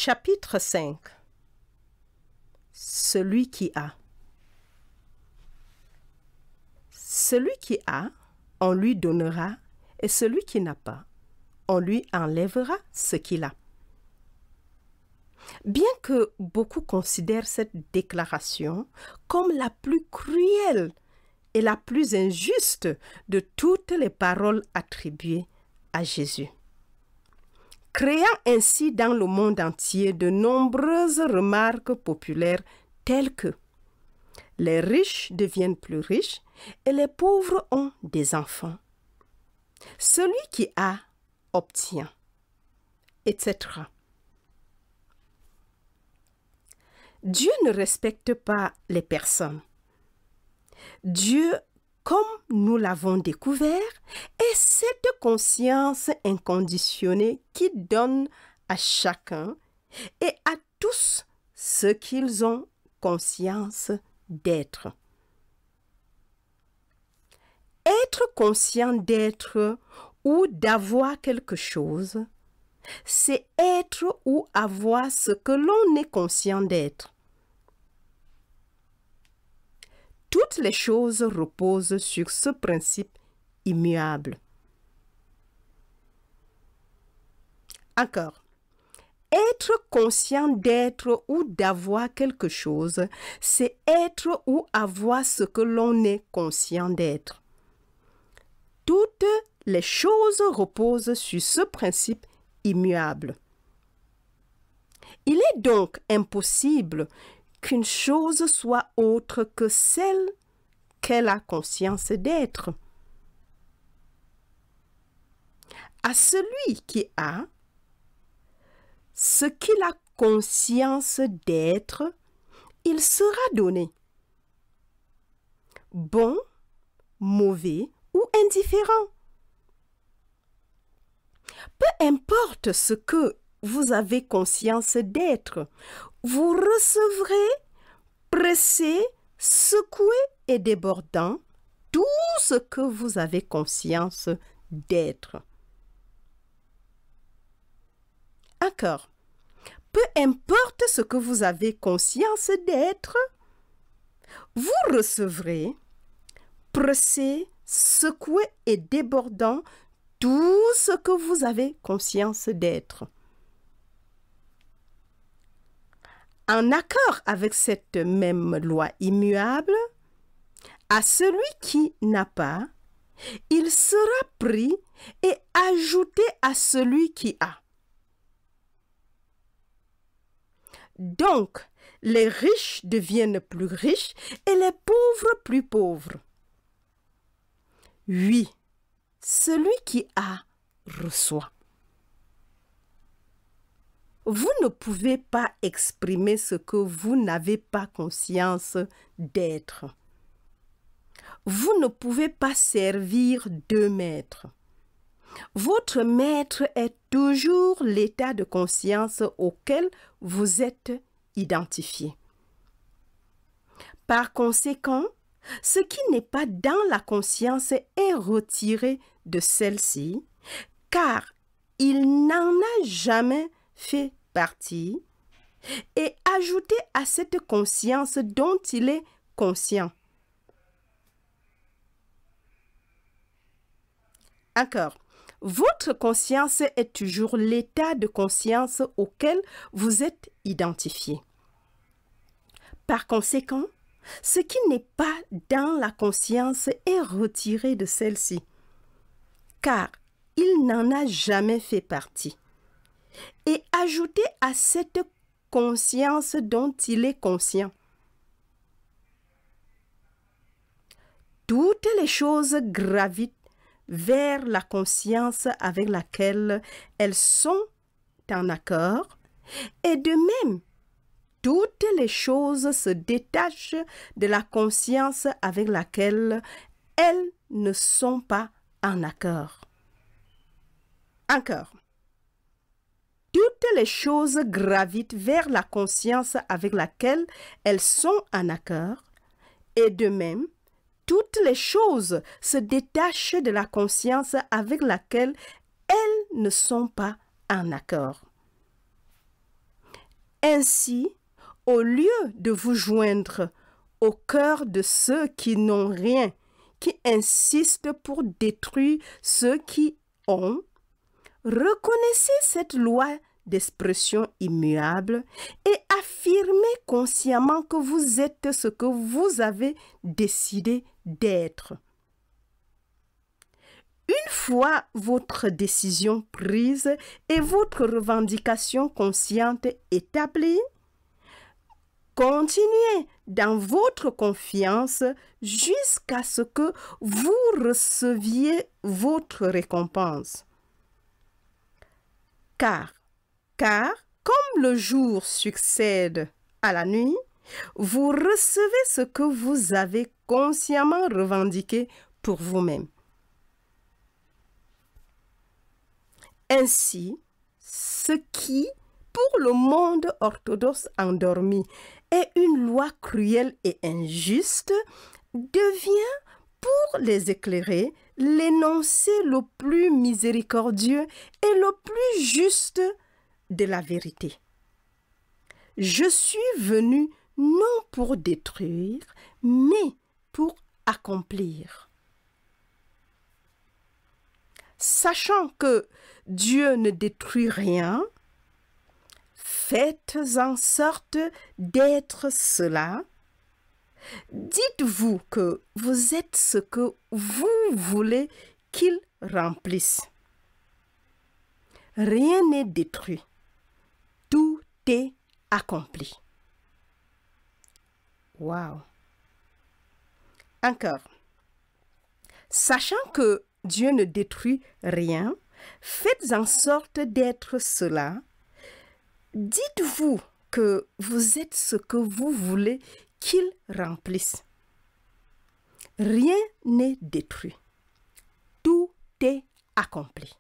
Chapitre 5. Celui qui a. Celui qui a, on lui donnera, et celui qui n'a pas, on lui enlèvera ce qu'il a. Bien que beaucoup considèrent cette déclaration comme la plus cruelle et la plus injuste de toutes les paroles attribuées à Jésus, créant ainsi dans le monde entier de nombreuses remarques populaires telles que les riches deviennent plus riches et les pauvres ont des enfants. Celui qui a obtient, etc. Dieu ne respecte pas les personnes. Dieu, comme nous l'avons découvert, est cette conscience inconditionnée qui donne à chacun et à tous ce qu'ils ont conscience d'être. Être conscient d'être ou d'avoir quelque chose, c'est être ou avoir ce que l'on est conscient d'être. Toutes les choses reposent sur ce principe immuable. Encore, être conscient d'être ou d'avoir quelque chose, c'est être ou avoir ce que l'on est conscient d'être. Toutes les choses reposent sur ce principe immuable. Il est donc impossible qu'une chose soit autre que celle qu'elle a conscience d'être. À celui qui a ce qu'il a conscience d'être, il sera donné. Bon, mauvais ou indifférent. Peu importe ce que vous avez conscience d'être, vous recevrez, pressé, secoué et débordant tout ce que vous avez conscience d'être. Encore, peu importe ce que vous avez conscience d'être, vous recevrez, pressé, secoué et débordant tout ce que vous avez conscience d'être. En accord avec cette même loi immuable, à celui qui n'a pas, il sera pris et ajouté à celui qui a. Donc, les riches deviennent plus riches et les pauvres plus pauvres. Oui, celui qui a reçoit. Vous ne pouvez pas exprimer ce que vous n'avez pas conscience d'être. Vous ne pouvez pas servir deux maîtres. Votre maître est toujours l'état de conscience auquel vous êtes identifié. Par conséquent, ce qui n'est pas dans la conscience est retiré de celle-ci, car il n'en a jamais fait partie, et ajouté à cette conscience dont il est conscient. Encore, votre conscience est toujours l'état de conscience auquel vous êtes identifié. Par conséquent, ce qui n'est pas dans la conscience est retiré de celle-ci, car il n'en a jamais fait partie, et ajouté à cette conscience dont il est conscient. Toutes les choses gravitent vers la conscience avec laquelle elles sont en accord, et de même, toutes les choses se détachent de la conscience avec laquelle elles ne sont pas en accord. Encore, toutes les choses gravitent vers la conscience avec laquelle elles sont en accord, et de même, toutes les choses se détachent de la conscience avec laquelle elles ne sont pas en accord. Ainsi, au lieu de vous joindre au cœur de ceux qui n'ont rien, qui insistent pour détruire ceux qui ont, reconnaissez cette loi d'expression immuable et affirmez consciemment que vous êtes ce que vous avez décidé d'être. Une fois votre décision prise et votre revendication consciente établie, continuez dans votre confiance jusqu'à ce que vous receviez votre récompense. Car comme le jour succède à la nuit, vous recevez ce que vous avez consciemment revendiqué pour vous-même. Ainsi, ce qui, pour le monde orthodoxe endormi, est une loi cruelle et injuste, devient, pour les éclairés, l'énoncé le plus miséricordieux et le plus juste de la vérité. Je suis venu non pour détruire, mais pour accomplir. Sachant que Dieu ne détruit rien, faites en sorte d'être cela. Dites-vous que vous êtes ce que vous voulez qu'il remplisse. Rien n'est détruit. Tout est accompli. Wow. Encore. Sachant que Dieu ne détruit rien, faites en sorte d'être cela. Dites-vous que vous êtes ce que vous voulez qu'il remplisse. Rien n'est détruit. Tout est accompli.